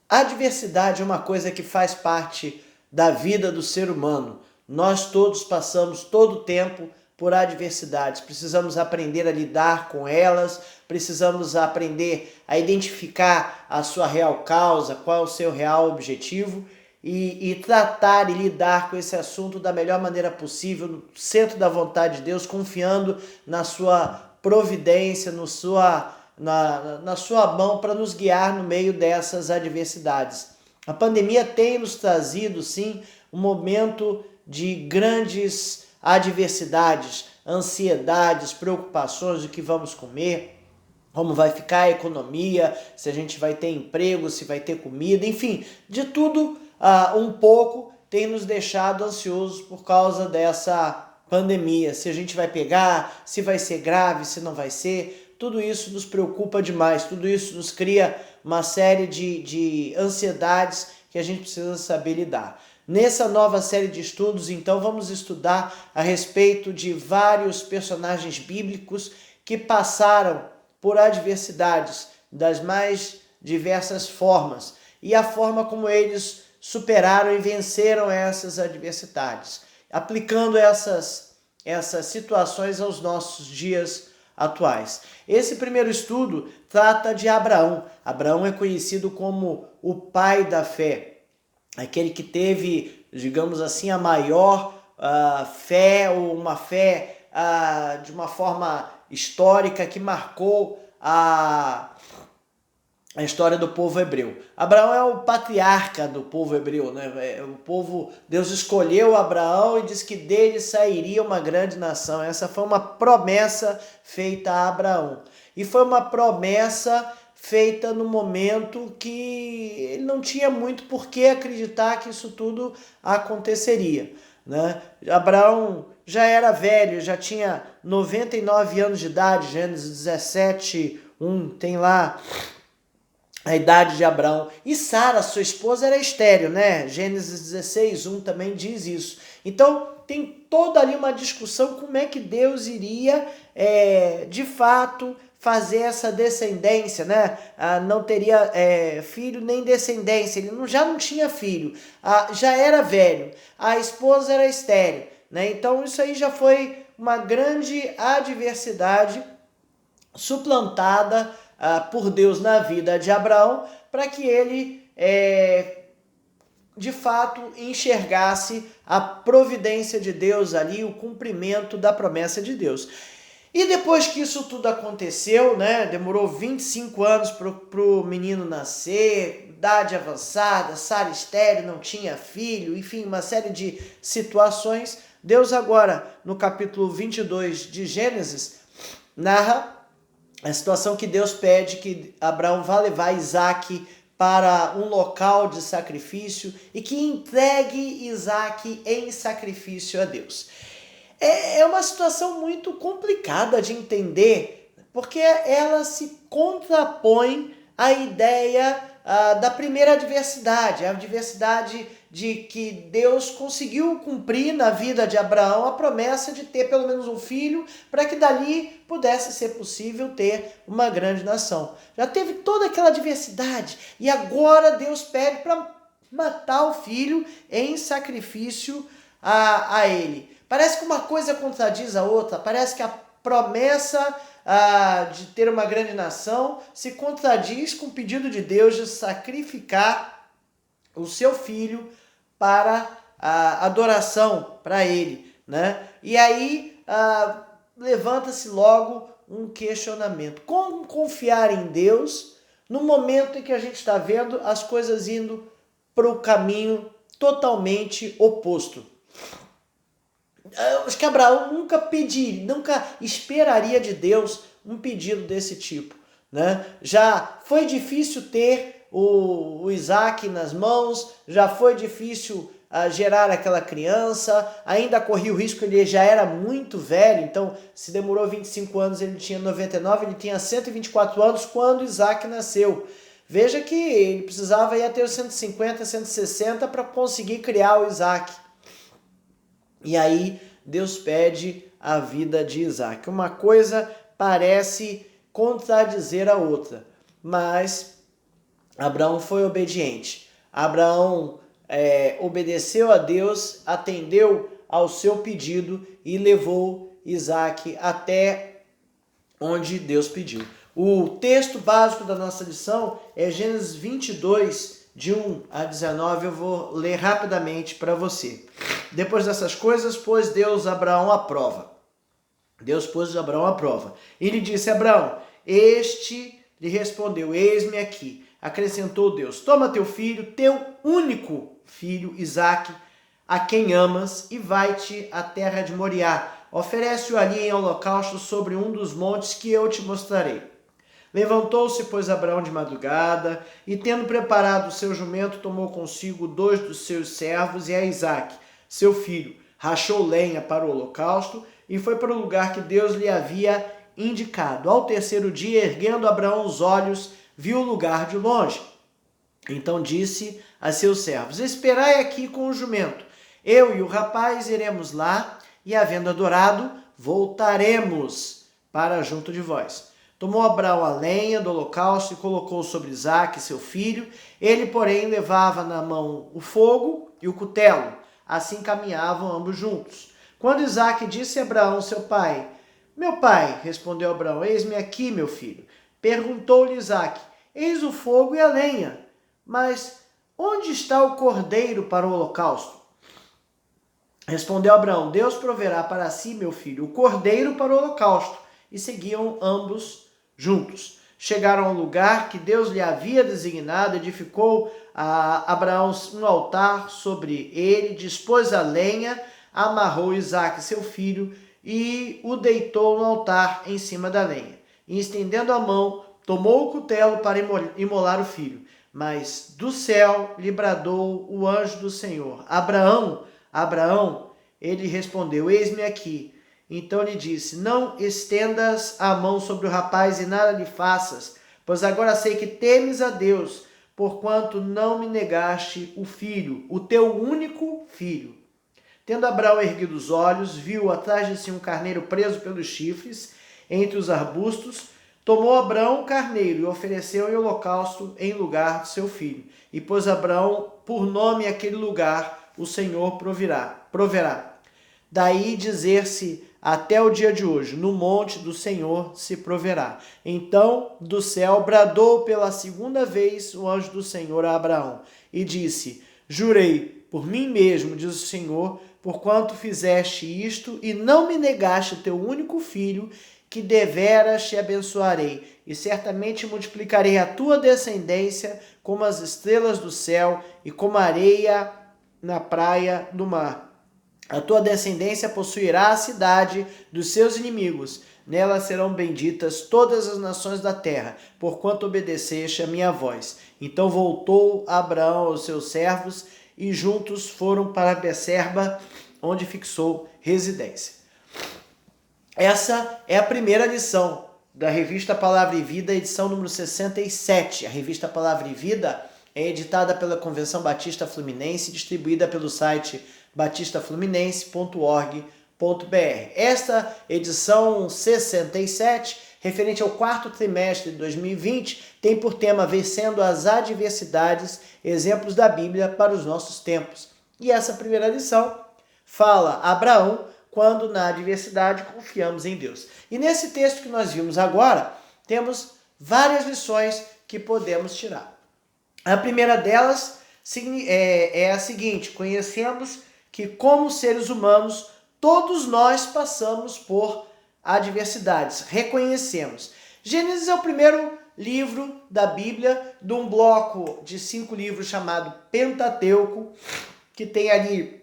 A adversidade é uma coisa que faz parte da vida do ser humano. Nós todos passamos todo o tempo por adversidades. Precisamos aprender a lidar com elas, precisamos aprender a identificar a sua real causa, qual é o seu real objetivo e tratar e lidar com esse assunto da melhor maneira possível, no centro da vontade de Deus, confiando na sua providência, na sua mão para nos guiar no meio dessas adversidades. A pandemia tem nos trazido, sim, um momento de grandes adversidades, ansiedades, preocupações do que vamos comer, como vai ficar a economia, se a gente vai ter emprego, se vai ter comida, enfim, de tudo um pouco tem nos deixado ansiosos por causa dessa pandemia. Se a gente vai pegar, se vai ser grave, se não vai ser, tudo isso nos preocupa demais, tudo isso nos cria uma série de ansiedades que a gente precisa saber lidar. Nessa nova série de estudos, então, vamos estudar a respeito de vários personagens bíblicos que passaram por adversidades das mais diversas formas e a forma como eles superaram e venceram essas adversidades, aplicando essas situações aos nossos dias atuais. Esse primeiro estudo trata de Abraão. Abraão é conhecido como o pai da fé, aquele que teve, digamos assim, a maior fé, ou uma fé de uma forma histórica que marcou a história do povo hebreu. Abraão é o patriarca do povo hebreu, né? Deus escolheu Abraão e disse que dele sairia uma grande nação. Essa foi uma promessa feita a Abraão. E foi uma promessa feita no momento que ele não tinha muito por que acreditar que isso tudo aconteceria, né? Abraão já era velho, já tinha 99 anos de idade, Gênesis 17, 1, tem lá a idade de Abraão. E Sara, sua esposa, era estéril, né? Gênesis 16, 1 também diz isso. Então, tem toda ali uma discussão como é que Deus iria, de fato, fazer essa descendência, né? Não teria filho nem descendência, ele já não tinha filho, já era velho, a esposa era estéril, né? Então, isso aí já foi uma grande adversidade suplantada por Deus na vida de Abraão, para que ele de fato enxergasse a providência de Deus ali, o cumprimento da promessa de Deus. E depois que isso tudo aconteceu, né, demorou 25 anos para o menino nascer, idade avançada, Sara estéril, não tinha filho, enfim, uma série de situações. Deus agora, no capítulo 22 de Gênesis, narra a situação que Deus pede que Abraão vá levar Isaac para um local de sacrifício e que entregue Isaac em sacrifício a Deus. É uma situação muito complicada de entender, porque ela se contrapõe à ideia da primeira adversidade, a adversidade de que Deus conseguiu cumprir na vida de Abraão a promessa de ter pelo menos um filho, para que dali pudesse ser possível ter uma grande nação. Já teve toda aquela adversidade e agora Deus pede para matar o filho em sacrifício a ele. Parece que uma coisa contradiz a outra, parece que a promessa de ter uma grande nação se contradiz com o pedido de Deus de sacrificar o seu filho para a adoração para ele, né? E aí levanta-se logo um questionamento. Como confiar em Deus no momento em que a gente está vendo as coisas indo para o caminho totalmente oposto? Acho que Abraão nunca esperaria de Deus um pedido desse tipo, né? Já foi difícil ter o Isaac nas mãos, já foi difícil gerar aquela criança, ainda corria o risco, ele já era muito velho, então se demorou 25 anos, ele tinha 99, ele tinha 124 anos quando Isaac nasceu. Veja que ele precisava ir até os 150, 160 para conseguir criar o Isaac. E aí Deus pede a vida de Isaac. Uma coisa parece contradizer a outra, mas Abraão foi obediente. Abraão obedeceu a Deus, atendeu ao seu pedido e levou Isaque até onde Deus pediu. O texto básico da nossa lição é Gênesis 22, de 1 a 19. Eu vou ler rapidamente para você. Depois dessas coisas, pôs Deus Abraão à prova. Deus pôs Abraão à prova. E lhe disse: Abraão, este lhe respondeu: eis-me aqui. Acrescentou Deus: toma teu filho, teu único filho, Isaque, a quem amas, e vai-te à terra de Moriá. Oferece-o ali em holocausto sobre um dos montes que eu te mostrarei. Levantou-se, pois, Abraão de madrugada, e tendo preparado o seu jumento, tomou consigo 2 dos seus servos e a Isaque, seu filho, rachou lenha para o holocausto e foi para o lugar que Deus lhe havia indicado. Ao terceiro dia, erguendo Abraão os olhos, viu o lugar de longe. Então disse a seus servos: esperai aqui com o jumento. Eu e o rapaz iremos lá, e havendo adorado, voltaremos para junto de vós. Tomou Abraão a lenha do holocausto e colocou sobre Isaque, seu filho. Ele, porém, levava na mão o fogo e o cutelo. Assim caminhavam ambos juntos. Quando Isaque disse a Abraão, seu pai: meu pai, respondeu Abraão, eis-me aqui, meu filho. Perguntou-lhe Isaque: eis o fogo e a lenha, mas onde está o cordeiro para o holocausto? Respondeu Abraão: Deus proverá para si, meu filho, o cordeiro para o holocausto. E seguiam ambos juntos. Chegaram ao lugar que Deus lhe havia designado, edificou a Abraão um altar sobre ele, dispôs a lenha, amarrou Isaque, seu filho, e o deitou no altar em cima da lenha. E estendendo a mão, tomou o cutelo para imolar o filho. Mas do céu lhe bradou o anjo do Senhor: Abraão, Abraão. Ele respondeu: eis-me aqui. Então lhe disse: não estendas a mão sobre o rapaz e nada lhe faças, pois agora sei que temes a Deus, porquanto não me negaste o filho, o teu único filho. Tendo Abraão erguido os olhos, viu atrás de si um carneiro preso pelos chifres entre os arbustos. Tomou Abraão o carneiro e ofereceu em holocausto em lugar de seu filho. E pôs Abraão por nome aquele lugar: o Senhor proverá. Daí dizer-se até o dia de hoje: no monte do Senhor se proverá. Então do céu bradou pela segunda vez o anjo do Senhor a Abraão e disse: jurei por mim mesmo, diz o Senhor, porquanto fizeste isto e não me negaste teu único filho, que deveras te abençoarei, e certamente multiplicarei a tua descendência como as estrelas do céu e como a areia na praia do mar. A tua descendência possuirá a cidade dos seus inimigos. Nela serão benditas todas as nações da terra, porquanto obedeceste a minha voz. Então voltou Abraão aos seus servos e juntos foram para Becerba, onde fixou residência. Essa é a primeira lição da revista Palavra e Vida, edição número 67. A revista Palavra e Vida é editada pela Convenção Batista Fluminense, distribuída pelo site batistafluminense.org.br. Esta edição 67, referente ao quarto trimestre de 2020, tem por tema Vencendo as Adversidades, exemplos da Bíblia para os nossos tempos. E essa primeira lição fala Abraão, quando na adversidade confiamos em Deus. E nesse texto que nós vimos agora, temos várias lições que podemos tirar. A primeira delas é a seguinte: conhecemos que, como seres humanos, todos nós passamos por adversidades. Reconhecemos. Gênesis é o primeiro livro da Bíblia, de um bloco de 5 livros chamado Pentateuco, que tem ali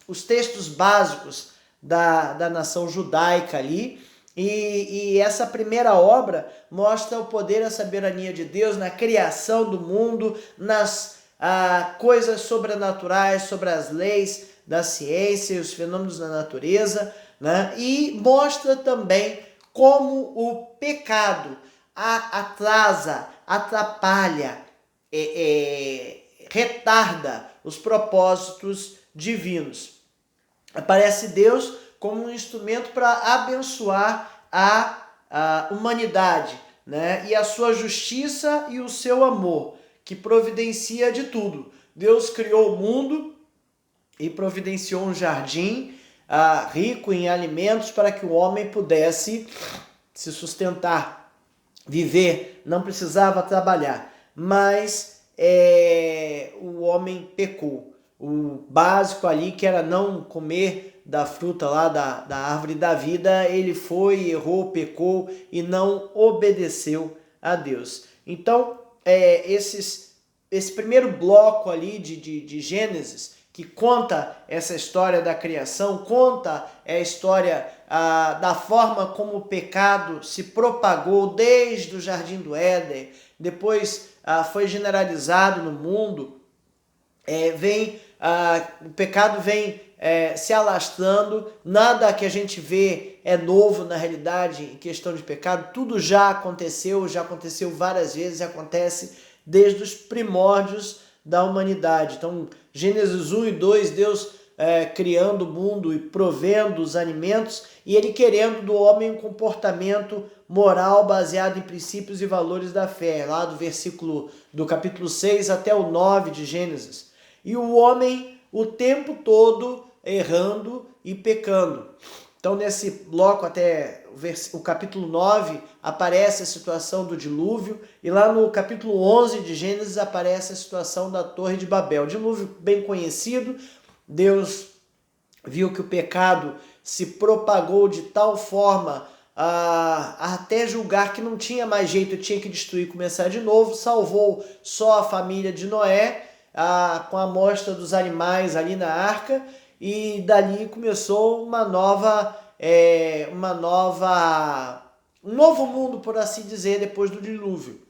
os textos básicos da nação judaica ali, e essa primeira obra mostra o poder e a soberania de Deus na criação do mundo, nas coisas sobrenaturais, sobre as leis da ciência e os fenômenos da natureza, né? E mostra também como o pecado atrasa, atrapalha, retarda os propósitos divinos. Aparece Deus como um instrumento para abençoar a humanidade, né? E a sua justiça e o seu amor, que providencia de tudo. Deus criou o mundo e providenciou um jardim rico em alimentos para que o homem pudesse se sustentar, viver, não precisava trabalhar. Mas o homem pecou. O básico ali, que era não comer da fruta lá da árvore da vida, ele foi, errou, pecou e não obedeceu a Deus. Então, esse primeiro bloco ali de Gênesis, que conta essa história da criação, conta a história da forma como o pecado se propagou desde o Jardim do Éden, depois foi generalizado no mundo, o pecado vem se alastrando, nada que a gente vê é novo na realidade em questão de pecado, tudo já aconteceu várias vezes, acontece desde os primórdios da humanidade. Então, Gênesis 1 e 2, Deus criando o mundo e provendo os alimentos, e ele querendo do homem um comportamento moral baseado em princípios e valores da fé, lá do capítulo 6 até o 9 de Gênesis. E o homem o tempo todo errando e pecando. Então, nesse bloco até o capítulo 9, aparece a situação do dilúvio, e lá no capítulo 11 de Gênesis aparece a situação da Torre de Babel. Dilúvio bem conhecido, Deus viu que o pecado se propagou de tal forma até julgar que não tinha mais jeito, tinha que destruir, começar de novo, salvou só a família de Noé, com a amostra dos animais ali na arca, e dali começou um novo mundo, por assim dizer, depois do dilúvio.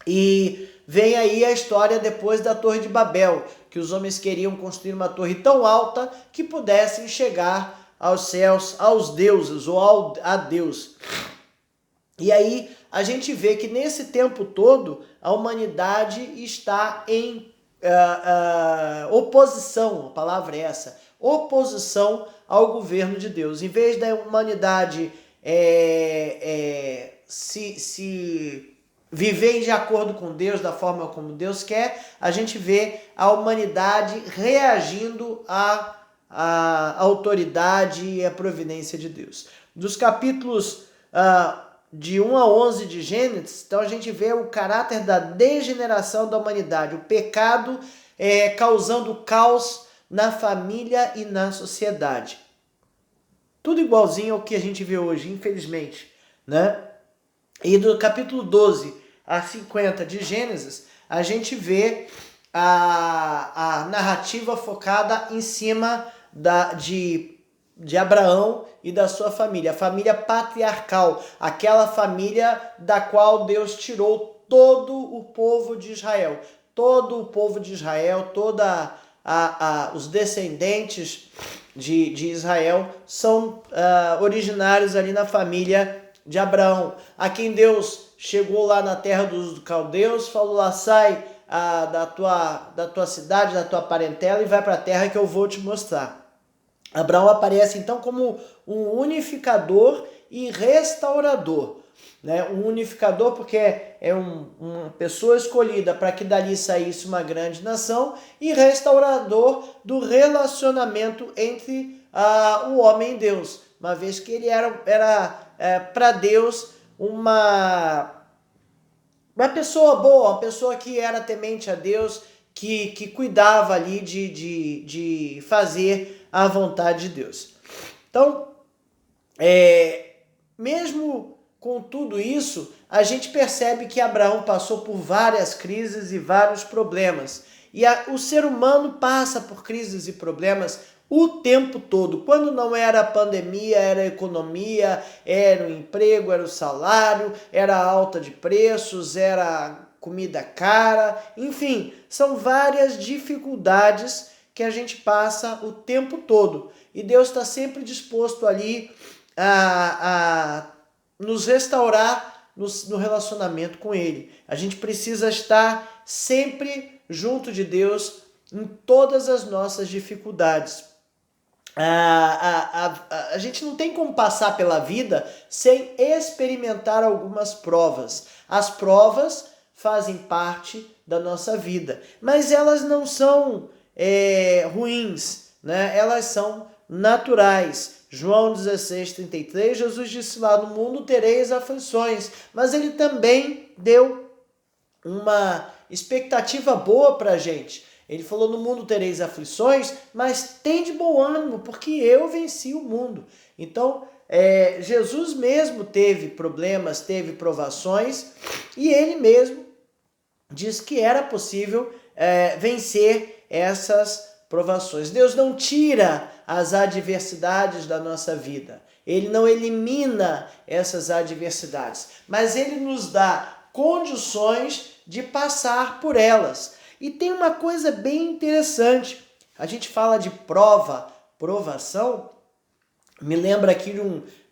E vem aí a história depois da Torre de Babel, que os homens queriam construir uma torre tão alta que pudessem chegar aos céus, aos deuses ou a Deus. E aí a gente vê que nesse tempo todo a humanidade está em oposição, a palavra é essa, oposição ao governo de Deus. Em vez da humanidade se viver de acordo com Deus, da forma como Deus quer, a gente vê a humanidade reagindo à autoridade e à providência de Deus. Dos capítulos de 1 a 11 de Gênesis, então a gente vê o caráter da degeneração da humanidade, o pecado causando caos na família e na sociedade. Tudo igualzinho ao que a gente vê hoje, infelizmente, né? E do capítulo 12 a 50 de Gênesis, a gente vê a narrativa focada em cima de Abraão e da sua família, a família patriarcal, aquela família da qual Deus tirou todo o povo de Israel. Todo o povo de Israel, os descendentes de Israel são originários ali na família de Abraão, a quem Deus chegou lá na terra dos caldeus, falou lá, sai da tua cidade, da tua parentela e vai para a terra que eu vou te mostrar. Abraão aparece então como um unificador e restaurador, né? Um unificador porque é uma pessoa escolhida para que dali saísse uma grande nação, e restaurador do relacionamento entre o homem e Deus, uma vez que ele era para Deus uma pessoa boa, uma pessoa que era temente a Deus, que cuidava ali de fazer a vontade de Deus. Então, mesmo com tudo isso, a gente percebe que Abraão passou por várias crises e vários problemas. E o ser humano passa por crises e problemas o tempo todo. Quando não era a pandemia, era a economia, era o emprego, era o salário, era a alta de preços, era comida cara, enfim, são várias dificuldades que a gente passa o tempo todo. E Deus está sempre disposto ali a nos restaurar no relacionamento com Ele. A gente precisa estar sempre junto de Deus em todas as nossas dificuldades. A gente não tem como passar pela vida sem experimentar algumas provas. As provas fazem parte da nossa vida, mas elas não são ruins, né? Elas são naturais. João 16:33, Jesus disse lá: no mundo tereis aflições, mas ele também deu uma expectativa boa para a gente. Ele falou: no mundo tereis aflições, mas tem de bom ânimo, porque eu venci o mundo. Então, Jesus mesmo teve problemas, teve provações, e ele mesmo diz que era possível vencer essas provações. Deus não tira as adversidades da nossa vida. Ele não elimina essas adversidades, mas ele nos dá condições de passar por elas. E tem uma coisa bem interessante. A gente fala de provação. Me lembra aqui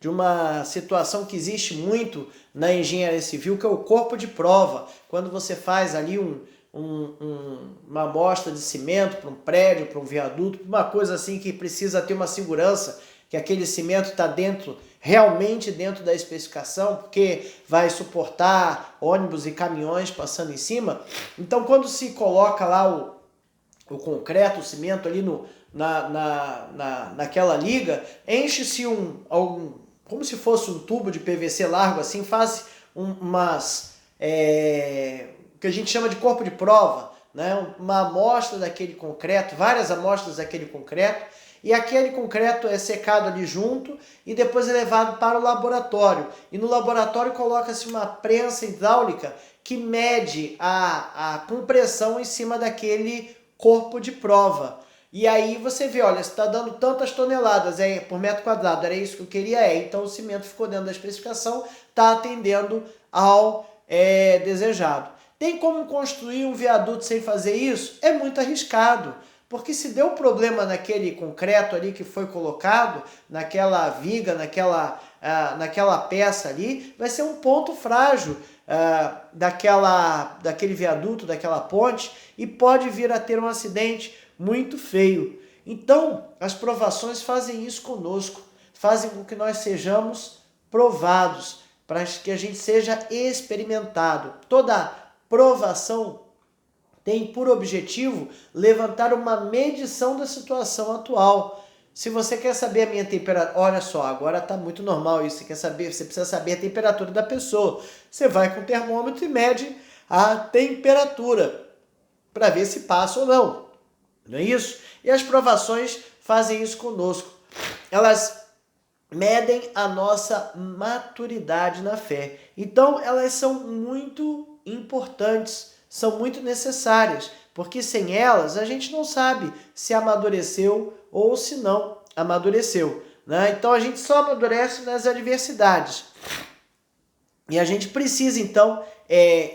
de uma situação que existe muito na engenharia civil, que é o corpo de prova. Quando você faz ali uma amostra de cimento para um prédio, para um viaduto, uma coisa assim que precisa ter uma segurança, que aquele cimento está realmente dentro da especificação, porque vai suportar ônibus e caminhões passando em cima. Então, quando se coloca lá o concreto, o cimento ali naquela liga, enche-se como se fosse um tubo de PVC largo assim, faz que a gente chama de corpo de prova, né? Uma amostra daquele concreto, várias amostras daquele concreto, e aquele concreto é secado ali junto e depois é levado para o laboratório. E no laboratório coloca-se uma prensa hidráulica que mede a compressão em cima daquele corpo de prova. E aí você vê, olha, você está dando tantas toneladas por metro quadrado, era isso que eu queria, então o cimento ficou dentro da especificação, está atendendo ao desejado. Tem como construir um viaduto sem fazer isso? É muito arriscado, porque se deu problema naquele concreto ali que foi colocado, naquela viga, naquela peça ali, vai ser um ponto frágil daquele viaduto, daquela ponte, e pode vir a ter um acidente muito feio. Então, as provações fazem isso conosco, fazem com que nós sejamos provados, para que a gente seja experimentado. Toda provação tem por objetivo levantar uma medição da situação atual. Se você quer saber a minha temperatura, olha só, agora está muito normal isso, você precisa saber a temperatura da pessoa. Você vai com o termômetro e mede a temperatura para ver se passa ou não. Não é isso? E as provações fazem isso conosco. Elas medem a nossa maturidade na fé. Então, elas são muito importantes, são muito necessárias, porque sem elas a gente não sabe se amadureceu ou se não amadureceu, né? Então, a gente só amadurece nas adversidades. E a gente precisa, então,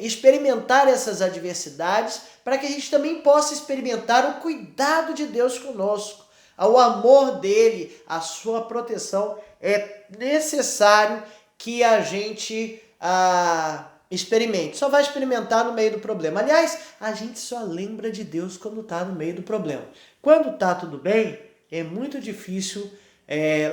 experimentar essas adversidades para que a gente também possa experimentar o cuidado de Deus conosco, o amor dele, a sua proteção. É necessário que a gente experimente. Só vai experimentar no meio do problema. Aliás, a gente só lembra de Deus quando está no meio do problema. Quando está tudo bem, é muito difícil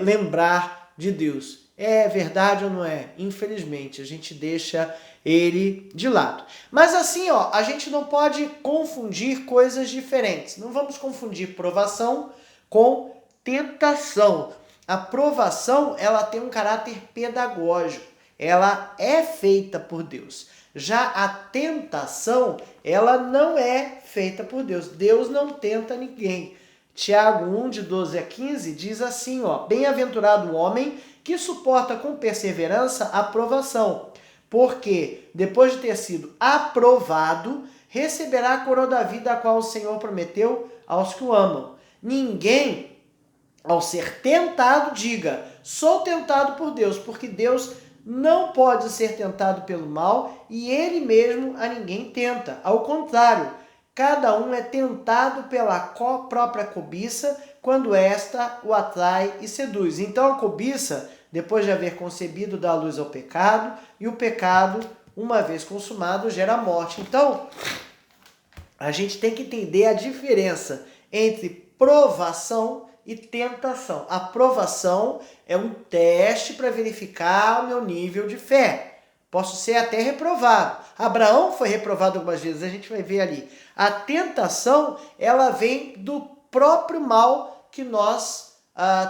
lembrar de Deus. É verdade ou não é? Infelizmente, a gente deixa ele de lado. Mas assim, a gente não pode confundir coisas diferentes. Não vamos confundir provação com tentação. A provação, ela tem um caráter pedagógico. Ela é feita por Deus. Já a tentação, ela não é feita por Deus. Deus não tenta ninguém. Tiago 1, de 12 a 15, diz assim, bem-aventurado o homem que suporta com perseverança a provação, porque, depois de ter sido aprovado, receberá a coroa da vida a qual o Senhor prometeu aos que o amam. Ninguém, ao ser tentado, diga, sou tentado por Deus, porque Deus não pode ser tentado pelo mal e ele mesmo a ninguém tenta. Ao contrário, cada um é tentado pela própria cobiça quando esta o atrai e seduz. Então a cobiça, depois de haver concebido, dá luz ao pecado, e o pecado, uma vez consumado, gera morte. Então, a gente tem que entender a diferença entre provação e tentação. A provação é um teste para verificar o meu nível de fé. Posso ser até reprovado. Abraão foi reprovado algumas vezes, a gente vai ver ali. A tentação, ela vem do próprio mal que nós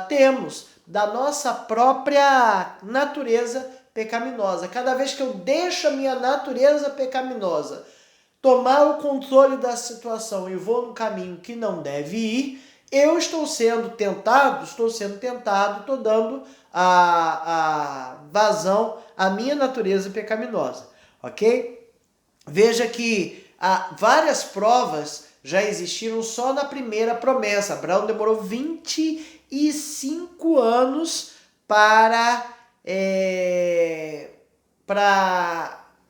temos, da nossa própria natureza pecaminosa. Cada vez que eu deixo a minha natureza pecaminosa tomar o controle da situação e vou no caminho que não deve ir, eu estou sendo tentado, estou dando a vazão à minha natureza pecaminosa, ok? Veja que várias provas já existiram só na primeira promessa. Abraão demorou 25 anos para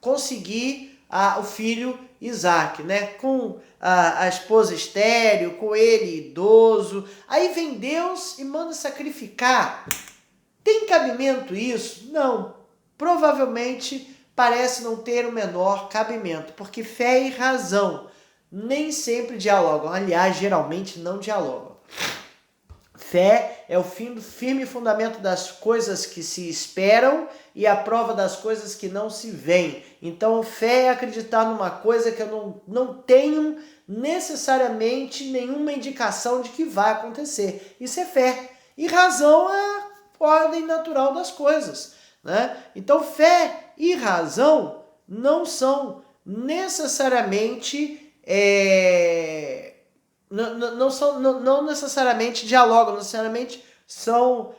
conseguir o filho Isaac, né? Com a esposa estéril, com ele idoso. Aí vem Deus e manda sacrificar. Tem cabimento isso? Não. Provavelmente parece não ter o menor cabimento, porque fé e razão nem sempre dialogam. Aliás, geralmente não dialogam. Fé é o firme fundamento das coisas que se esperam e a prova das coisas que não se veem. Então, fé é acreditar numa coisa que eu não tenho necessariamente nenhuma indicação de que vai acontecer. Isso é fé. E razão é a ordem natural das coisas, né? Então, fé e razão não são necessariamente não necessariamente dialogam, necessariamente são,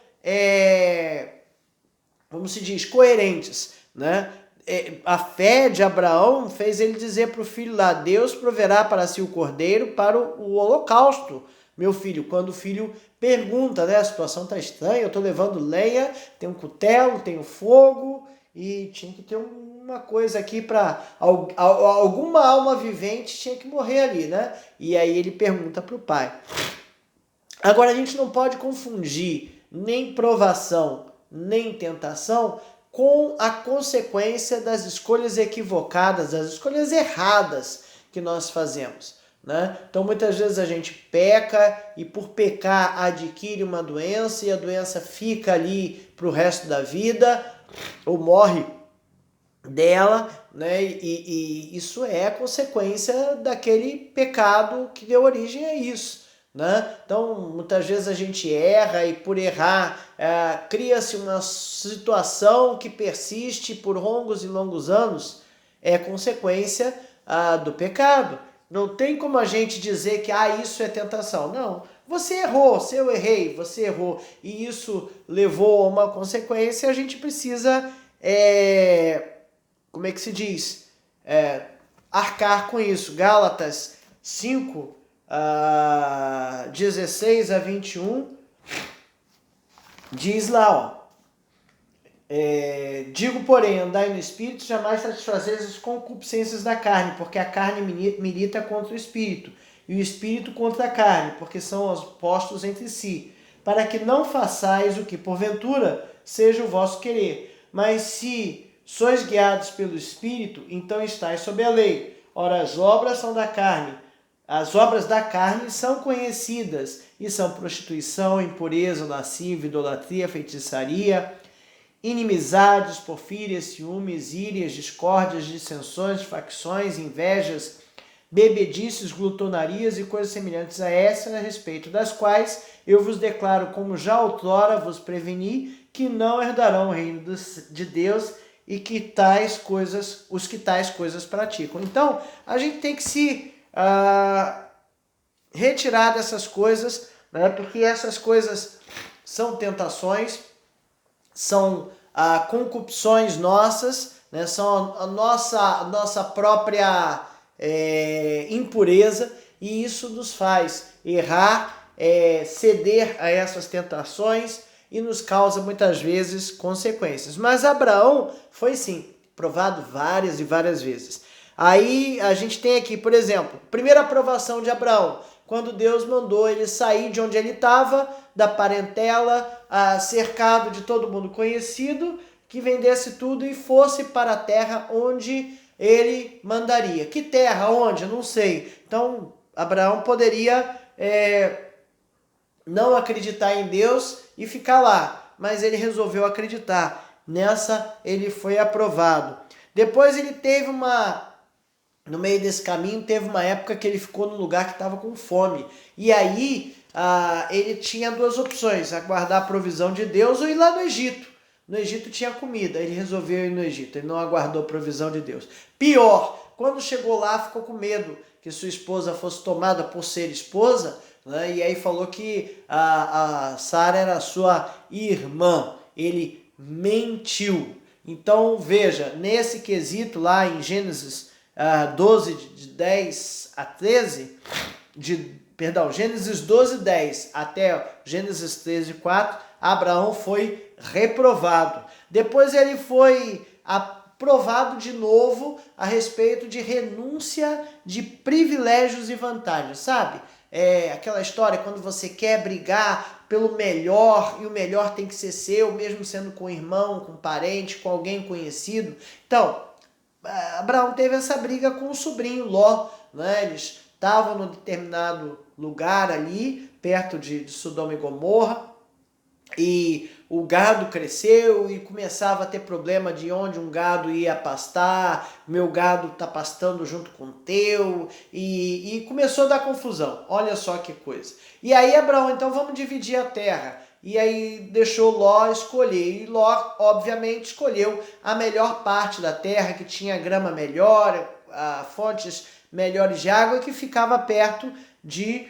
como se diz, coerentes, né? A fé de Abraão fez ele dizer para o filho lá, Deus proverá para si o cordeiro para o holocausto, meu filho. Quando o filho pergunta, né, a situação está estranha, eu estou levando lenha, tem um cutelo, tem um fogo, e tinha que ter uma coisa aqui para alguma alma vivente tinha que morrer ali, né? E aí ele pergunta para o pai. Agora a gente não pode confundir nem provação, nem tentação com a consequência das escolhas equivocadas, das escolhas erradas que nós fazemos, né? Então muitas vezes a gente peca e por pecar adquire uma doença e a doença fica ali para o resto da vida ou morre dela, né? E isso é a consequência daquele pecado que deu origem a isso, né? Então muitas vezes a gente erra e por errar cria-se uma situação que persiste por longos e longos anos, é consequência do pecado. Não tem como a gente dizer que isso é tentação. Não, você errou, se eu errei, você errou e isso levou a uma consequência, a gente precisa como é que se diz? Arcar com isso. Gálatas 5, 16 a 21, diz lá, digo, porém, andai no Espírito, jamais satisfazeis as concupiscências da carne, porque a carne milita contra o Espírito, e o Espírito contra a carne, porque são opostos entre si, para que não façais o que, porventura, seja o vosso querer. Mas se sois guiados pelo Espírito, então estáis sob a lei. Ora, as obras da carne são conhecidas, e são prostituição, impureza, lascívia, idolatria, feitiçaria, inimizades, porfírias, ciúmes, írias, discórdias, dissensões, facções, invejas, bebedices, glutonarias e coisas semelhantes a essas, a respeito das quais eu vos declaro, como já outrora vos preveni, que não herdarão o reino de Deus e que os que tais coisas praticam. Então, a gente tem que se retirar dessas coisas, né? Porque essas coisas são tentações, são concupisões nossas, né? São a nossa própria impureza, e isso nos faz errar, ceder a essas tentações e nos causa muitas vezes consequências. Mas Abraão foi sim provado várias e várias vezes. Aí a gente tem aqui, por exemplo, primeira aprovação de Abraão, quando Deus mandou ele sair de onde ele estava, da parentela, cercado de todo mundo conhecido, que vendesse tudo e fosse para a terra onde ele mandaria. Que terra? Onde? Eu não sei. Então, Abraão poderia não acreditar em Deus e ficar lá, mas ele resolveu acreditar. Nessa ele foi aprovado. Depois ele teve no meio desse caminho, teve uma época que ele ficou num lugar que estava com fome. E aí ele tinha duas opções: aguardar a provisão de Deus ou ir lá no Egito. No Egito tinha comida, ele resolveu ir no Egito, ele não aguardou a provisão de Deus. Pior, quando chegou lá ficou com medo que sua esposa fosse tomada por ser esposa, né? E aí falou que a Sara era sua irmã. Ele mentiu. Então veja, nesse quesito lá em Gênesis 12, de 10 a 13, Gênesis 12, 10 até Gênesis 13, 4, Abraão foi reprovado. Depois ele foi aprovado de novo a respeito de renúncia de privilégios e vantagens, sabe? É aquela história quando você quer brigar pelo melhor e o melhor tem que ser seu, mesmo sendo com irmão, com parente, com alguém conhecido. Então, Abraão teve essa briga com o sobrinho Ló, né? Eles estavam num determinado lugar ali, perto de Sodoma e Gomorra, e o gado cresceu e começava a ter problema de onde um gado ia pastar, meu gado está pastando junto com o teu, e começou a dar confusão. Olha só que coisa. E aí Abraão, então vamos dividir a terra. E aí deixou Ló escolher. E Ló, obviamente, escolheu a melhor parte da terra, que tinha grama melhor, fontes melhores de água, e que ficava perto de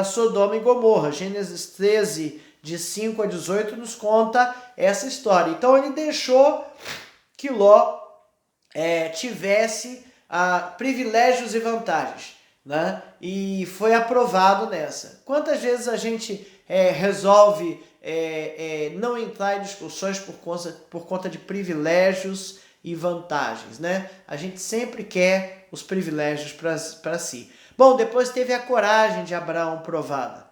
Sodoma e Gomorra. Gênesis 13, de 5 a 18, nos conta essa história. Então ele deixou que Ló tivesse privilégios e vantagens, né? E foi aprovado nessa. Quantas vezes a gente resolve não entrar em discussões por conta de privilégios e vantagens, né? A gente sempre quer os privilégios para si. Bom, depois teve a coragem de Abraão provada.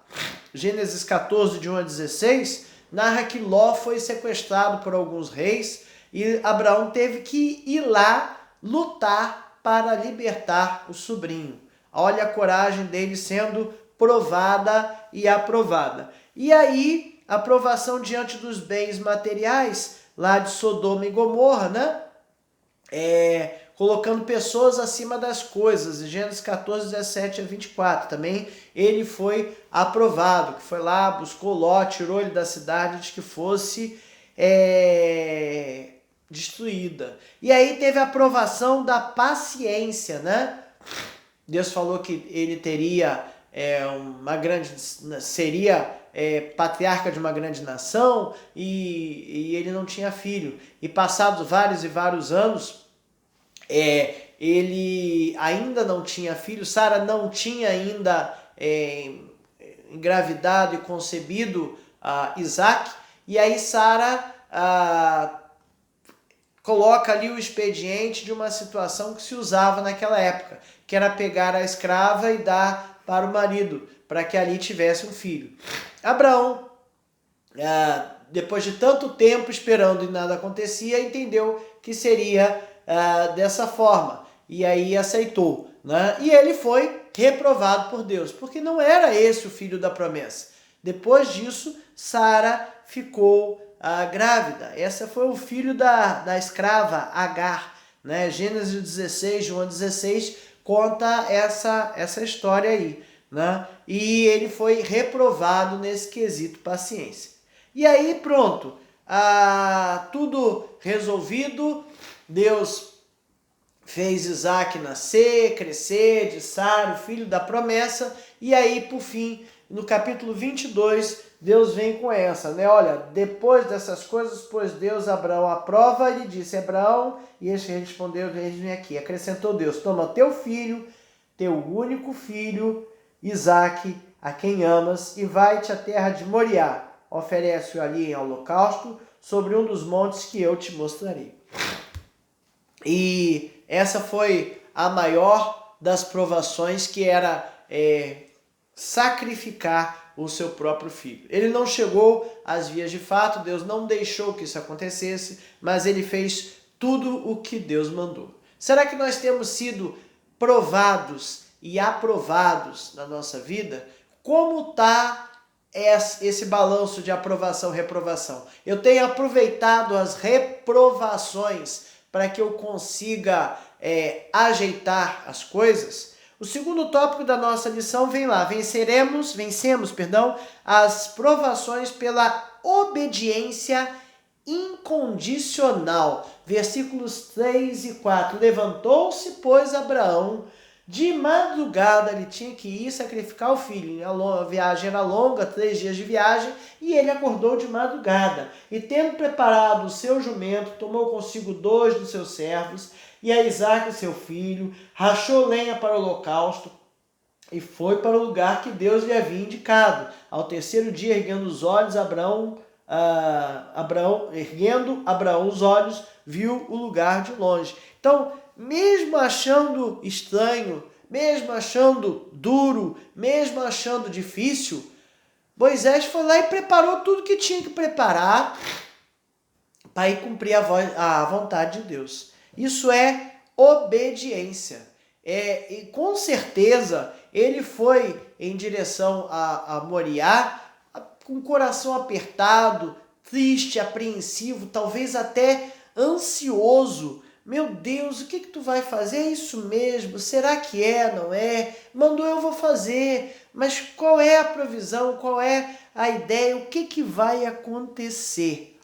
Gênesis 14, de 1 a 16, narra que Ló foi sequestrado por alguns reis e Abraão teve que ir lá lutar para libertar o sobrinho. Olha a coragem dele sendo provada e aprovada. E aí, a aprovação diante dos bens materiais, lá de Sodoma e Gomorra, né? Colocando pessoas acima das coisas. Em Gênesis 14, 17 a 24, também ele foi aprovado, que foi lá, buscou Ló, tirou ele da cidade de que fosse destruída. E aí teve a aprovação da paciência, né? Deus falou que ele teria seria patriarca de uma grande nação e ele não tinha filho. E passados vários e vários anos, ele ainda não tinha filho, Sara não tinha ainda engravidado e concebido Isaac, e aí Sara coloca ali o expediente de uma situação que se usava naquela época, que era pegar a escrava e dar para o marido, para que ali tivesse um filho. Abraão, depois de tanto tempo esperando e nada acontecia, entendeu que seria dessa forma, e aí aceitou, né? E ele foi reprovado por Deus, porque não era esse o filho da promessa. Depois disso, Sara ficou grávida. Esse foi o filho da escrava Agar, né? Gênesis 16, de 1 a 16, conta essa história aí, né? E ele foi reprovado nesse quesito paciência. E aí pronto, tudo resolvido, Deus fez Isaac nascer, crescer, de Sara, o filho da promessa, e aí por fim, no capítulo 22, Deus vem com essa, né? Olha, depois dessas coisas, pôs Deus Abraão à prova e lhe disse: Abraão, e este respondeu: vem aqui. Acrescentou Deus: toma teu filho, teu único filho, Isaque, a quem amas, e vai-te à terra de Moriá. Oferece-o ali em holocausto sobre um dos montes que eu te mostrarei. E essa foi a maior das provações, que era sacrificar o seu próprio filho. Ele não chegou às vias de fato, Deus não deixou que isso acontecesse, mas ele fez tudo o que Deus mandou. Será que nós temos sido provados e aprovados na nossa vida? Como está esse balanço de aprovação e reprovação. Eu tenho aproveitado as reprovações para que eu consiga ajeitar as coisas. O segundo tópico da nossa lição vem lá. Vencemos, as provações pela obediência incondicional. Versículos 3 e 4. Levantou-se, pois, Abraão. De madrugada ele tinha que ir sacrificar o filho. A viagem era longa, 3 dias de viagem, e ele acordou de madrugada. E tendo preparado o seu jumento, tomou consigo 2 dos seus servos, e a Isaque, seu filho, rachou lenha para o holocausto, e foi para o lugar que Deus lhe havia indicado. Ao terceiro dia, erguendo os olhos, Abraão os olhos, viu o lugar de longe. Então, mesmo achando estranho, mesmo achando duro, mesmo achando difícil, Moisés foi lá e preparou tudo que tinha que preparar para ir cumprir a vontade de Deus. Isso é obediência. E com certeza ele foi em direção a Moriá com o coração apertado, triste, apreensivo, talvez até ansioso. Meu Deus, o que tu vai fazer? É isso mesmo? Será que não é? Mandou, eu vou fazer. Mas qual é a provisão? Qual é a ideia? O que vai acontecer?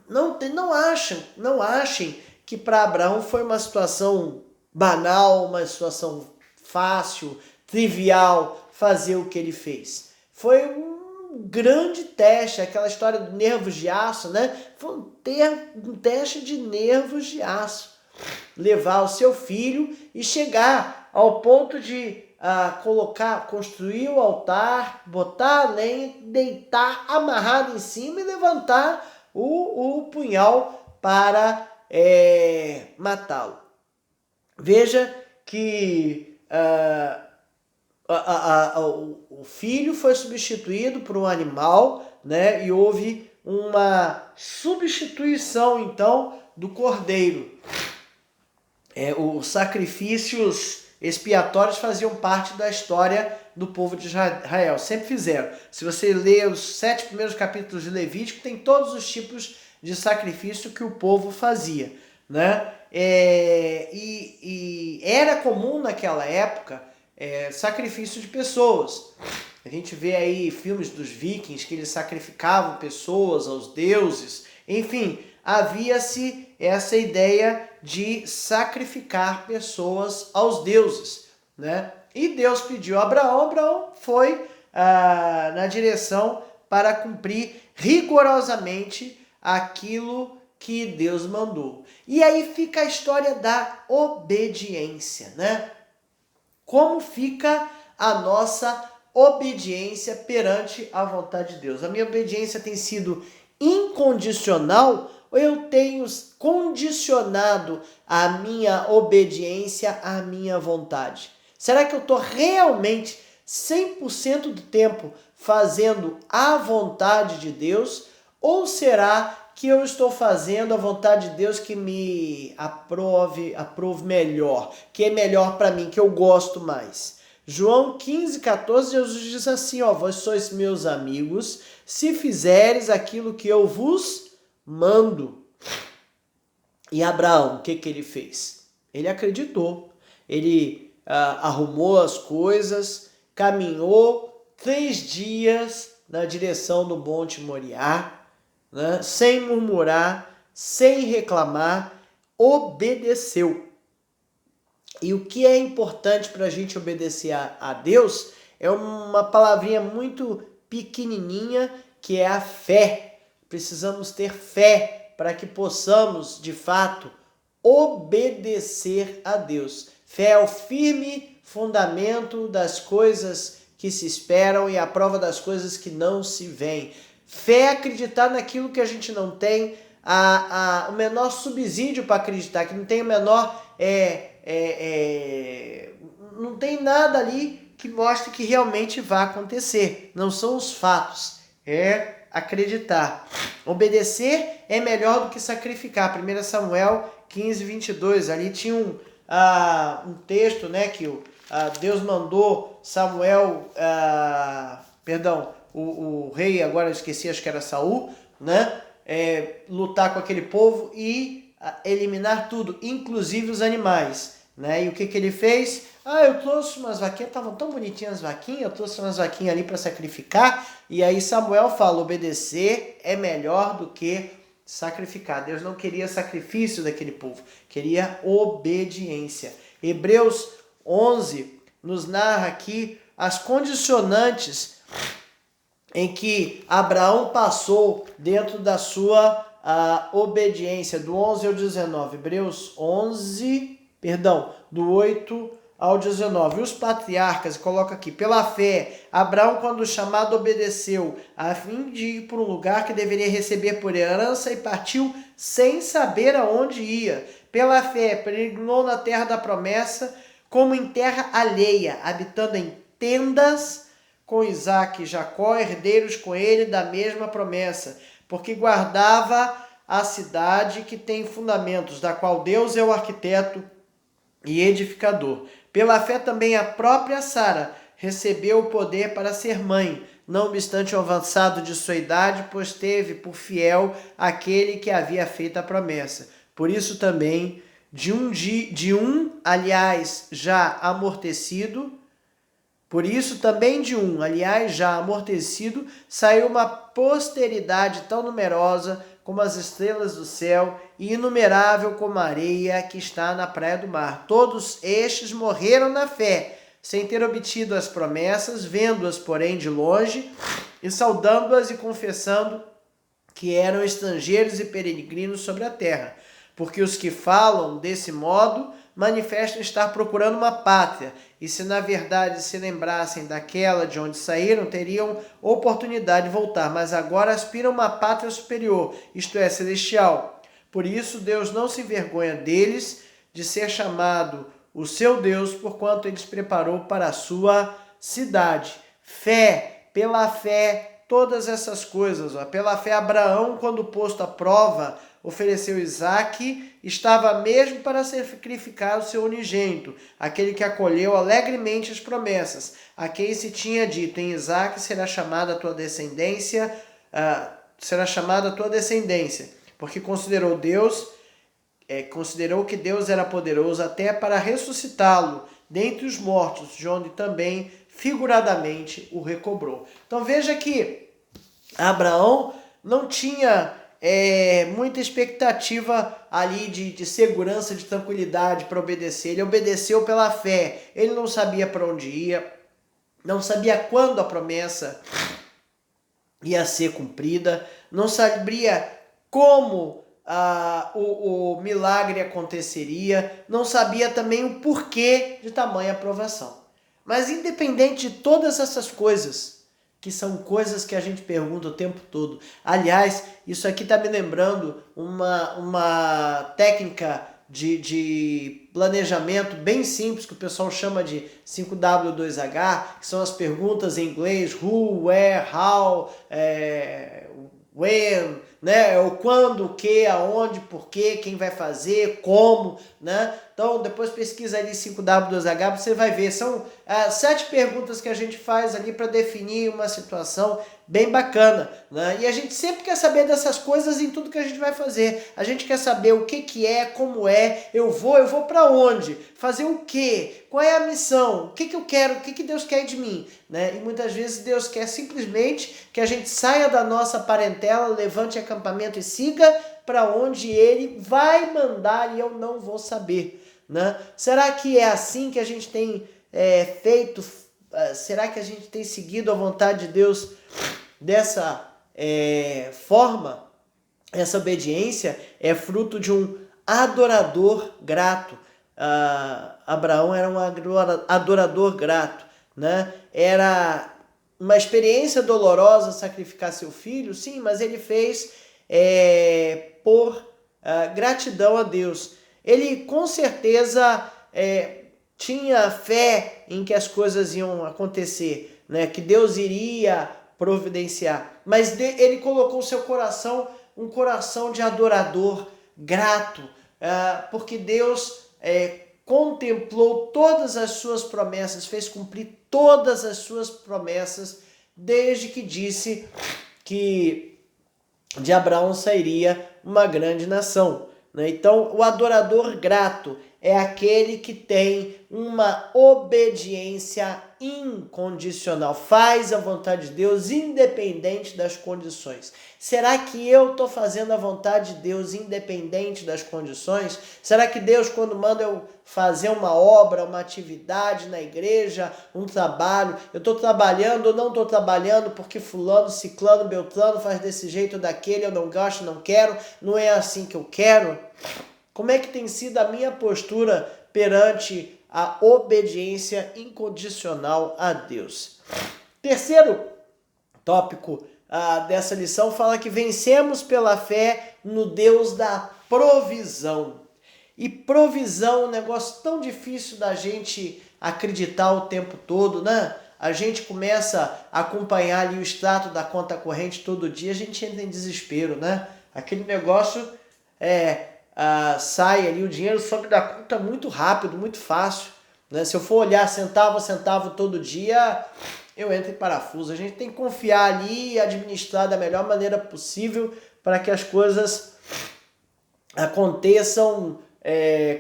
Não achem que para Abraão foi uma situação banal, uma situação fácil, trivial, fazer o que ele fez. Foi um grande teste, aquela história do nervos de aço, né? Foi um teste de nervos de aço. Levar o seu filho e chegar ao ponto de construir o altar, botar a lenha, deitar amarrado em cima e levantar o punhal para matá-lo. Veja que o filho foi substituído por um animal, né? E houve uma substituição, então, do cordeiro. Os sacrifícios expiatórios faziam parte da história do povo de Israel, sempre fizeram. Se você ler os 7 primeiros capítulos de Levítico, tem todos os tipos de sacrifício que o povo fazia, né? E era comum naquela época sacrifício de pessoas. A gente vê aí filmes dos vikings que eles sacrificavam pessoas aos deuses. Enfim, havia-se essa ideia de sacrificar pessoas aos deuses, né? E Deus pediu a Abraão foi na direção para cumprir rigorosamente aquilo que Deus mandou. E aí fica a história da obediência, né? Como fica a nossa obediência perante a vontade de Deus? A minha obediência tem sido incondicional ou eu tenho condicionado a minha obediência à minha vontade? Será que eu estou realmente 100% do tempo fazendo a vontade de Deus? Ou será que eu estou fazendo a vontade de Deus que me aprove melhor, que é melhor para mim, que eu gosto mais? João 15,14, Jesus diz assim, vós sois meus amigos, se fizeres aquilo que eu vos mando. E Abraão, o que ele fez? Ele acreditou, ele arrumou as coisas, caminhou 3 dias na direção do Monte Moriá, né? Sem murmurar, sem reclamar, obedeceu. E o que é importante para a gente obedecer a Deus é uma palavrinha muito pequenininha, que é a fé. Precisamos ter fé para que possamos, de fato, obedecer a Deus. Fé é o firme fundamento das coisas que se esperam e a prova das coisas que não se veem. Fé é acreditar naquilo que a gente não tem, o menor subsídio para acreditar, que não tem o menor... não tem nada ali que mostre que realmente vai acontecer. Não são os fatos, é acreditar. Obedecer é melhor do que sacrificar. 1 Samuel 15:22, ali tinha um texto, né, que Deus mandou Samuel perdão, o rei, agora eu esqueci, acho que era Saul, né? Lutar com aquele povo e eliminar tudo, inclusive os animais, né? E o que ele fez? Eu trouxe umas vaquinhas, estavam tão bonitinhas as vaquinhas, eu trouxe umas vaquinhas ali para sacrificar, e aí Samuel fala, obedecer é melhor do que sacrificar. Deus não queria sacrifício daquele povo, queria obediência. Hebreus 11 nos narra aqui as condicionantes em que Abraão passou dentro da sua obediência, do 11 ao 19. Hebreus 11, do 8 ao 19. Os patriarcas, coloca aqui, pela fé, Abraão, quando chamado, obedeceu, a fim de ir para um lugar que deveria receber por herança e partiu sem saber aonde ia. Pela fé, peregrinou na terra da promessa, como em terra alheia, habitando em tendas com Isaque e Jacó, herdeiros com ele da mesma promessa, porque guardava a cidade que tem fundamentos, da qual Deus é o arquiteto e edificador. Pela fé também a própria Sara recebeu o poder para ser mãe, não obstante o avançado de sua idade, pois teve por fiel aquele que havia feito a promessa. Por isso também, aliás, já amortecido, saiu uma posteridade tão numerosa como as estrelas do céu e inumerável como a areia que está na praia do mar. Todos estes morreram na fé, sem ter obtido as promessas, vendo-as, porém, de longe, e saudando-as e confessando que eram estrangeiros e peregrinos sobre a terra. Porque os que falam desse modo manifestam estar procurando uma pátria, e se na verdade se lembrassem daquela de onde saíram, teriam oportunidade de voltar, mas agora aspiram a uma pátria superior, isto é, celestial. Por isso Deus não se envergonha deles, de ser chamado o seu Deus, porquanto eles preparou para a sua cidade. Fé, pela fé, todas essas coisas. Pela fé, Abraão, quando posto à prova, ofereceu Isaque, estava mesmo para sacrificar o seu unigênito, aquele que acolheu alegremente as promessas, a quem se tinha dito, em Isaque será chamada a tua descendência, porque considerou que Deus era poderoso até para ressuscitá-lo dentre os mortos, de onde também figuradamente o recobrou. Então veja que Abraão não tinha muita expectativa ali de segurança, de tranquilidade para obedecer. Ele obedeceu pela fé. Ele não sabia para onde ia, não sabia quando a promessa ia ser cumprida, não sabia como o milagre aconteceria, não sabia também o porquê de tamanha aprovação. Mas independente de todas essas coisas, que são coisas que a gente pergunta o tempo todo. Aliás, isso aqui está me lembrando uma técnica de planejamento bem simples, que o pessoal chama de 5W2H, que são as perguntas em inglês, who, where, how, when, né? O quando, o que, aonde, porquê, quem vai fazer, como, né? Então, depois pesquisa ali 5W2H, você vai ver. São 7 perguntas que a gente faz ali para definir uma situação bem bacana, né? E a gente sempre quer saber dessas coisas em tudo que a gente vai fazer. A gente quer saber o que é, como é, eu vou para onde, fazer o quê, qual é a missão, o que eu quero, o que Deus quer de mim, né? E muitas vezes Deus quer simplesmente que a gente saia da nossa parentela, levante acampamento e siga para onde Ele vai mandar e eu não vou saber, né? Será que é assim que a gente tem feito? Será que a gente tem seguido a vontade de Deus dessa forma? Essa obediência é fruto de um adorador grato. Abraão era um adorador grato, né? Era uma experiência dolorosa sacrificar seu filho, sim, mas ele fez por gratidão a Deus. Ele com certeza tinha fé em que as coisas iam acontecer, né? Que Deus iria providenciar, mas ele colocou seu coração, um coração de adorador grato, porque Deus contemplou todas as suas promessas, fez cumprir todas as suas promessas desde que disse que de Abraão sairia uma grande nação, né? Então, o adorador grato é aquele que tem uma obediência incondicional, faz a vontade de Deus independente das condições. Será que eu estou fazendo a vontade de Deus independente das condições? Será que Deus, quando manda eu fazer uma obra, uma atividade na igreja, um trabalho, eu estou trabalhando ou não estou trabalhando porque fulano, ciclano, beltrano faz desse jeito ou daquele, eu não gosto, não quero, não é assim que eu quero? Como é que tem sido a minha postura perante a obediência incondicional a Deus? Terceiro tópico dessa lição fala que vencemos pela fé no Deus da provisão. E provisão é um negócio tão difícil da gente acreditar o tempo todo, né? A gente começa a acompanhar ali o extrato da conta corrente todo dia, a gente entra em desespero, né? Aquele negócio sai ali, o dinheiro sobe da conta muito rápido, muito fácil, né? Se eu for olhar centavo a centavo todo dia, eu entro em parafuso. A gente tem que confiar ali e administrar da melhor maneira possível para que as coisas aconteçam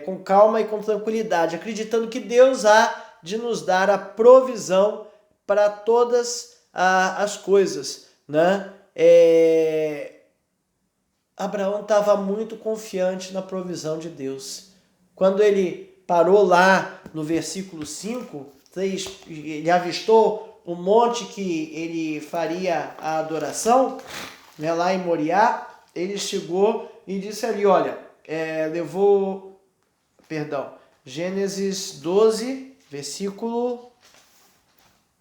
com calma e com tranquilidade, acreditando que Deus há de nos dar a provisão para todas as coisas, né? Abraão estava muito confiante na provisão de Deus. Quando ele parou lá no versículo 5, ele avistou o monte que ele faria a adoração, né, lá em Moriá, ele chegou e disse ali, olha, Gênesis 12, versículo,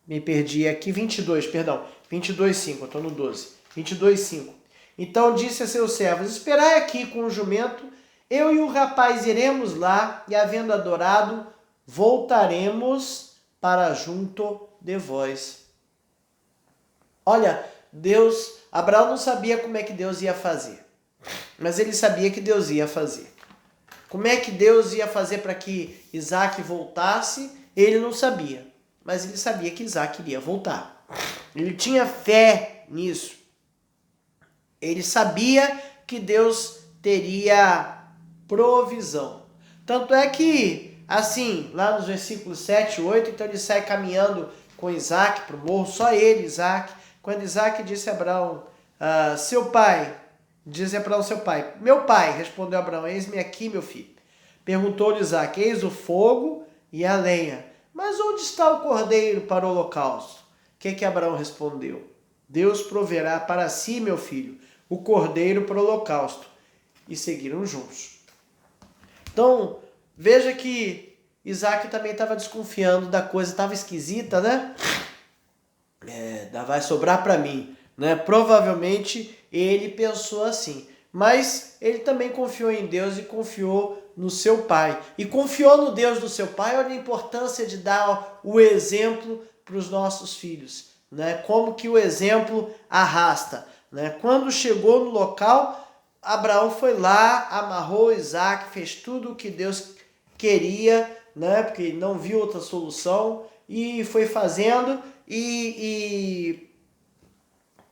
me perdi aqui, 22, 5, eu estou no 12, 22, 5. Então disse a seus servos, esperai aqui com o jumento, eu e o rapaz iremos lá, e havendo adorado, voltaremos para junto de vós. Olha, Abraão não sabia como é que Deus ia fazer, mas ele sabia que Deus ia fazer. Como é que Deus ia fazer para que Isaac voltasse? Ele não sabia, mas ele sabia que Isaac iria voltar. Ele tinha fé nisso. Ele sabia que Deus teria provisão. Tanto é que, assim, lá nos versículos 7 e 8, então ele sai caminhando com Isaac para o morro, só ele, Isaac. Quando Isaac disse a Abraão, seu pai, meu pai, respondeu Abraão, eis-me aqui, meu filho. Perguntou-lhe Isaac, eis o fogo e a lenha, mas onde está o cordeiro para o holocausto? O que Abraão respondeu? Deus proverá para si, meu filho, o cordeiro para o holocausto. E seguiram juntos. Então, veja que Isaac também estava desconfiando da coisa, estava esquisita, né? Vai sobrar para mim, né? Provavelmente ele pensou assim. Mas ele também confiou em Deus e confiou no seu pai. E confiou no Deus do seu pai. Olha a importância de dar o exemplo para os nossos filhos, né? Como que o exemplo arrasta, né? Quando chegou no local, Abraão foi lá, amarrou Isaac, fez tudo o que Deus queria, né? Porque não viu outra solução, e foi fazendo, e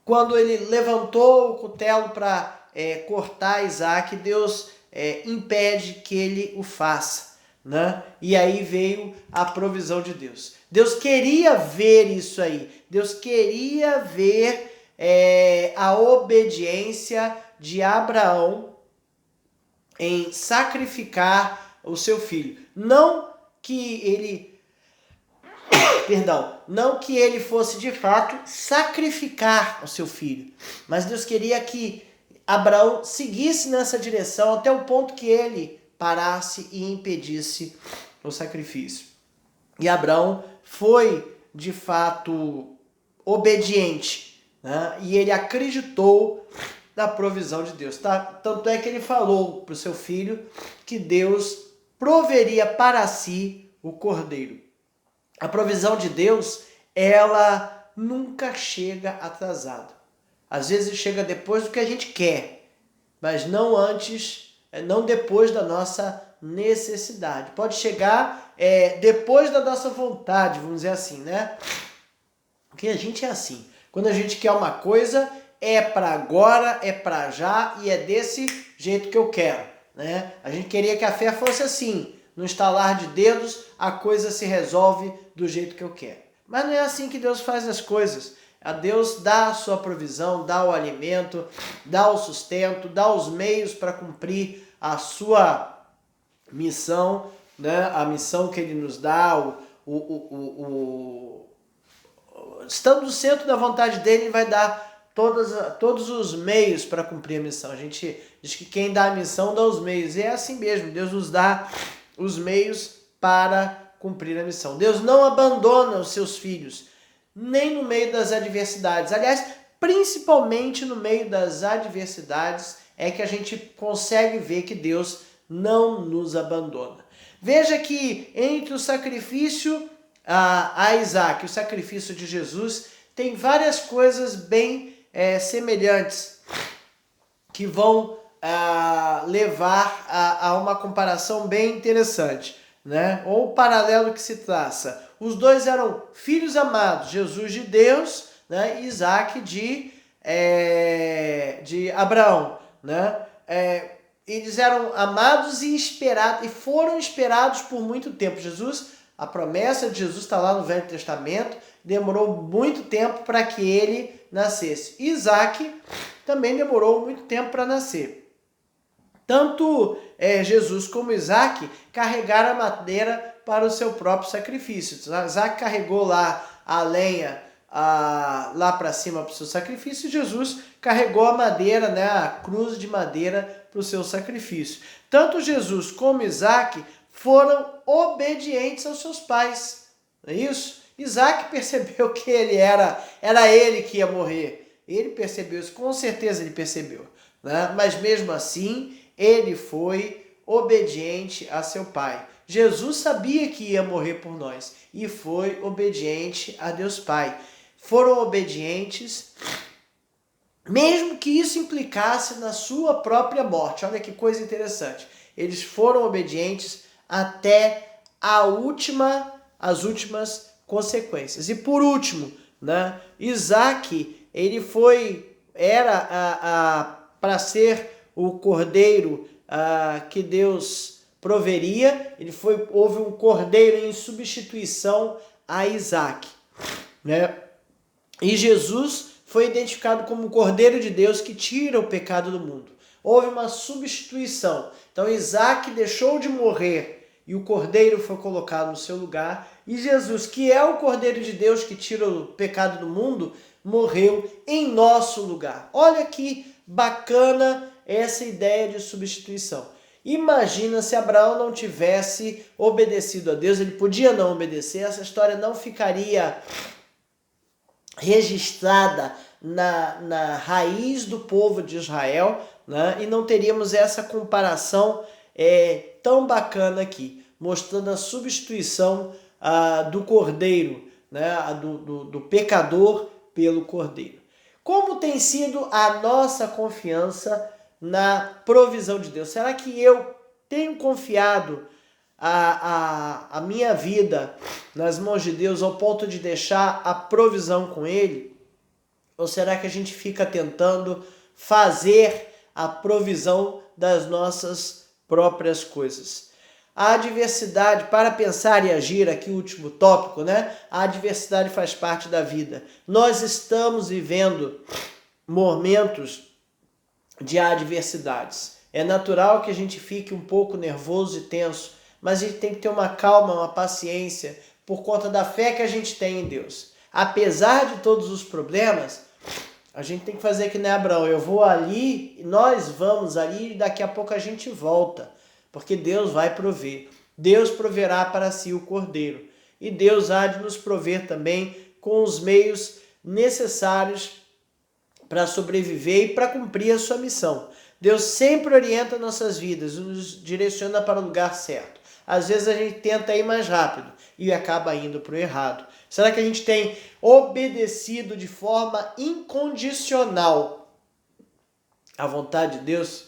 quando ele levantou o cutelo para cortar Isaac, Deus impede que ele o faça, né? E aí veio a provisão de Deus. Deus queria ver isso aí, Deus queria ver a obediência de Abraão em sacrificar o seu filho. Não que ele fosse de fato sacrificar o seu filho, mas Deus queria que Abraão seguisse nessa direção até o ponto que ele parasse e impedisse o sacrifício. E Abraão foi de fato obediente, né? E ele acreditou na provisão de Deus. Tanto é que ele falou para o seu filho que Deus proveria para si o cordeiro. A provisão de Deus, ela nunca chega atrasada. Às vezes chega depois do que a gente quer, mas não antes, não depois da nossa necessidade. Pode chegar depois da nossa vontade, vamos dizer assim, né? Porque a gente é assim. Quando a gente quer uma coisa, é para agora, é para já e é desse jeito que eu quero, né? A gente queria que a fé fosse assim, no estalar de dedos, a coisa se resolve do jeito que eu quero. Mas não é assim que Deus faz as coisas. A Deus dá a sua provisão, dá o alimento, dá o sustento, dá os meios para cumprir a sua missão, né? A missão que Ele nos dá, estando no centro da vontade dele, Ele vai dar todos os meios para cumprir a missão. A gente diz que quem dá a missão dá os meios. E é assim mesmo, Deus nos dá os meios para cumprir a missão. Deus não abandona os seus filhos, nem no meio das adversidades. Aliás, principalmente no meio das adversidades é que a gente consegue ver que Deus não nos abandona. Veja que entre o sacrifício a Isaac e o sacrifício de Jesus tem várias coisas bem semelhantes que vão levar a uma comparação bem interessante, né? Ou o paralelo que se traça. Os dois eram filhos amados, Jesus de Deus, né? E Isaac de Abraão, né? Eles eram amados e esperados, e foram esperados por muito tempo. A promessa de Jesus está lá no Velho Testamento, demorou muito tempo para que ele nascesse. Isaac também demorou muito tempo para nascer. Tanto Jesus como Isaac carregaram a madeira para o seu próprio sacrifício. Isaac carregou lá a lenha lá para cima para o seu sacrifício, e Jesus carregou a madeira, né, a cruz de madeira para o seu sacrifício. Tanto Jesus como Isaac foram obedientes aos seus pais, não é isso? Isaac percebeu que era ele que ia morrer. Ele percebeu isso, com certeza ele percebeu, né? Mas mesmo assim, ele foi obediente a seu pai. Jesus sabia que ia morrer por nós e foi obediente a Deus Pai. Foram obedientes, mesmo que isso implicasse na sua própria morte. Olha que coisa interessante. Eles foram obedientes até as últimas consequências. E por último, né, Isaac, ele era para ser o cordeiro que Deus proveria. Houve um cordeiro em substituição a Isaac, né? E Jesus foi identificado como o Cordeiro de Deus que tira o pecado do mundo. Houve uma substituição. Então Isaac deixou de morrer e o Cordeiro foi colocado no seu lugar. E Jesus, que é o Cordeiro de Deus que tira o pecado do mundo, morreu em nosso lugar. Olha que bacana essa ideia de substituição. Imagina se Abraão não tivesse obedecido a Deus. Ele podia não obedecer, essa história não ficaria registrada na raiz do povo de Israel, né? E não teríamos essa comparação tão bacana aqui, mostrando a substituição do cordeiro, né? do pecador pelo cordeiro. Como tem sido a nossa confiança na provisão de Deus? Será que eu tenho confiado a minha vida nas mãos de Deus ao ponto de deixar a provisão com Ele? Ou será que a gente fica tentando fazer a provisão das nossas próprias coisas? A adversidade, para pensar e agir, aqui o último tópico, né? A adversidade faz parte da vida. Nós estamos vivendo momentos de adversidades. É natural que a gente fique um pouco nervoso e tenso, mas a gente tem que ter uma calma, uma paciência, por conta da fé que a gente tem em Deus. Apesar de todos os problemas, a gente tem que fazer que nem Abraão. Eu vou ali, nós vamos ali e daqui a pouco a gente volta. Porque Deus vai prover. Deus proverá para si o cordeiro. E Deus há de nos prover também com os meios necessários para sobreviver e para cumprir a sua missão. Deus sempre orienta nossas vidas, nos direciona para o lugar certo. Às vezes a gente tenta ir mais rápido e acaba indo para o errado. Será que a gente tem obedecido de forma incondicional à vontade de Deus?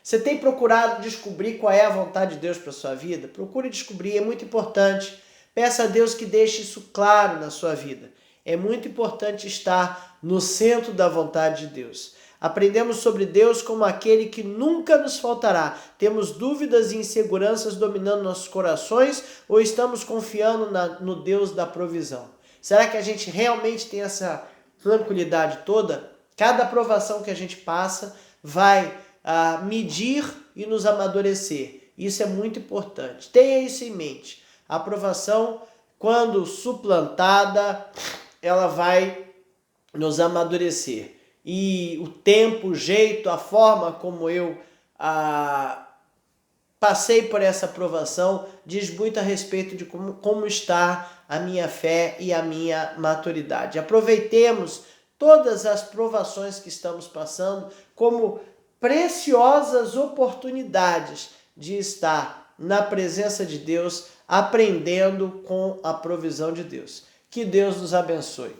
Você tem procurado descobrir qual é a vontade de Deus para a sua vida? Procure descobrir, é muito importante. Peça a Deus que deixe isso claro na sua vida. É muito importante estar no centro da vontade de Deus. Aprendemos sobre Deus como aquele que nunca nos faltará. Temos dúvidas e inseguranças dominando nossos corações ou estamos confiando no Deus da provisão? Será que a gente realmente tem essa tranquilidade toda? Cada provação que a gente passa vai medir e nos amadurecer. Isso é muito importante. Tenha isso em mente. A provação, quando suplantada, ela vai nos amadurecer. E o tempo, o jeito, a forma como eu passei por essa provação diz muito a respeito de como está a minha fé e a minha maturidade. Aproveitemos todas as provações que estamos passando como preciosas oportunidades de estar na presença de Deus, aprendendo com a provisão de Deus. Que Deus nos abençoe.